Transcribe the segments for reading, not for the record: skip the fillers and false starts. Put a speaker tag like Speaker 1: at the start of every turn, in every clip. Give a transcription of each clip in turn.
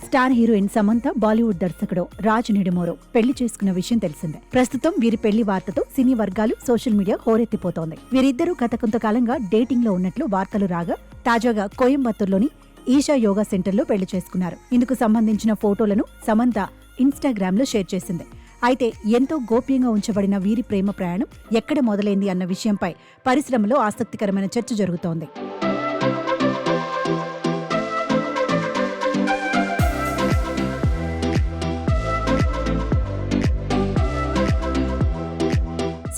Speaker 1: Star heroine Samantha Bollywood దర్శకుడు రాజ్ నిడుమోరు పెళ్లి చేసుకున్న విషయం తెలిసిందే. ప్రస్తుతం వీరి పెళ్లి వార్తతో సినీ వర్గాలు సోషల్ మీడియా హోరెత్తిపోతోంది. వీరిద్దరూ గత కొంతకాలంగా డేటింగ్ లో ఉన్నట్లు వార్తలు రాగా తాజాగా కోయంబత్తూర్లోని ఈషా యోగా సెంటర్లో పెళ్లి చేసుకున్నారు. ఇందుకు సంబంధించిన ఫోటోలను సమంత ఇన్స్టాగ్రామ్ లో షేర్ చేసింది. అయితే ఎంతో గోప్యంగా ఉంచబడిన వీరి ప్రేమ ప్రయాణం ఎక్కడ మొదలైంది అన్న విషయంపై పరిశ్రమలో ఆసక్తికరమైన చర్చ జరుగుతోంది.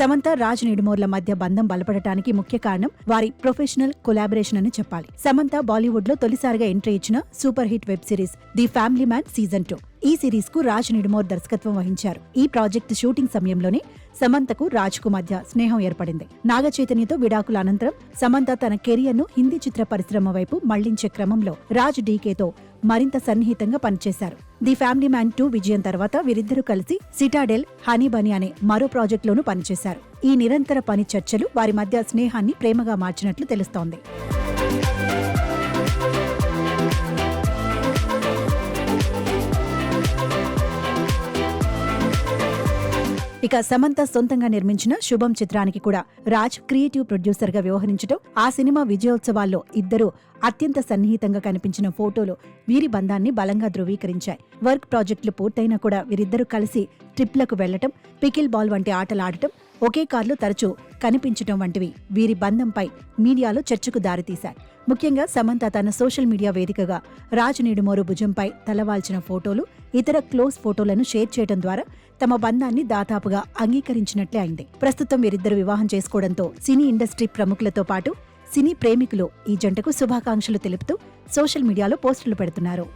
Speaker 1: సమంత రాజ్ నిడుమోర్ల మధ్య బంధం బలపడటానికి ముఖ్య కారణం వారి ప్రొఫెషనల్ కొలాబరేషన్ అని చెప్పాలి. సమంత బాలీవుడ్ లో తొలిసారిగా ఎంట్రీ ఇచ్చిన super hit web series the family man season 2. ఈ సిరీస్ కు రాజ్ నిడుమోర్ దర్శకత్వం వహించారు. ఈ ప్రాజెక్టు షూటింగ్ సమయంలోనే సమంతకు రాజ్ కు మధ్య స్నేహం ఏర్పడింది. నాగ చైతన్యతో విడాకుల అనంతరం సమంత తన కెరియర్ ను హిందీ చిత్ర పరిశ్రమ వైపు మళ్లించే క్రమంలో రాజ్ డీకేతో మరింత సన్నిహితంగా పనిచేశారు. ది ఫ్యామిలీ మ్యాన్ 2 విజయం తర్వాత వీరిద్దరూ కలిసి సిటాడెల్, హనీ బనీ అనే మరో ప్రాజెక్టులోనూ పనిచేశారు. ఈ నిరంతర పని చర్చలు వారి మధ్య స్నేహాన్ని ప్రేమగా మార్చినట్లు తెలుస్తోంది. ఇక సమంత సొంతంగా నిర్మించిన శుభం చిత్రానికి కూడా రాజ్ క్రియేటివ్ ప్రొడ్యూసర్ గా వ్యవహరించడం, ఆ సినిమా విజయోత్సవాల్లో ఇద్దరూ అత్యంత సన్నిహితంగా కనిపించిన ఫోటోలు వీరి బంధాన్ని బలంగా ధృవీకరించాయి. వర్క్ ప్రాజెక్టులు పూర్తయినా కూడా వీరిద్దరూ కలిసి ట్రిప్లకు వెళ్లటం, పికిల్ బాల్ వంటి ఆటలు ఆడటం, ఒకే కార్లో తరచూ కనిపించటం వంటివి వీరి బంధంపై మీడియాలో చర్చకు దారితీశాయి. ముఖ్యంగా సమంత తన సోషల్ మీడియా వేదికగా రాజ్ నిడుమోరు భుజంపై తలవాల్చిన ఫోటోలు, ఇతర క్లోజ్ ఫోటోలను షేర్ చేయడం ద్వారా తమ బంధాన్ని దాదాపుగా అంగీకరించినట్లే అయింది. ప్రస్తుతం వీరిద్దరు వివాహం చేసుకోవడంతో సినీ ఇండస్ట్రీ ప్రముఖులతో పాటు సినీ ప్రేమికులు ఈ జంటకు శుభాకాంక్షలు తెలుపుతూ సోషల్ మీడియాలో పోస్టులు పెడుతున్నారు.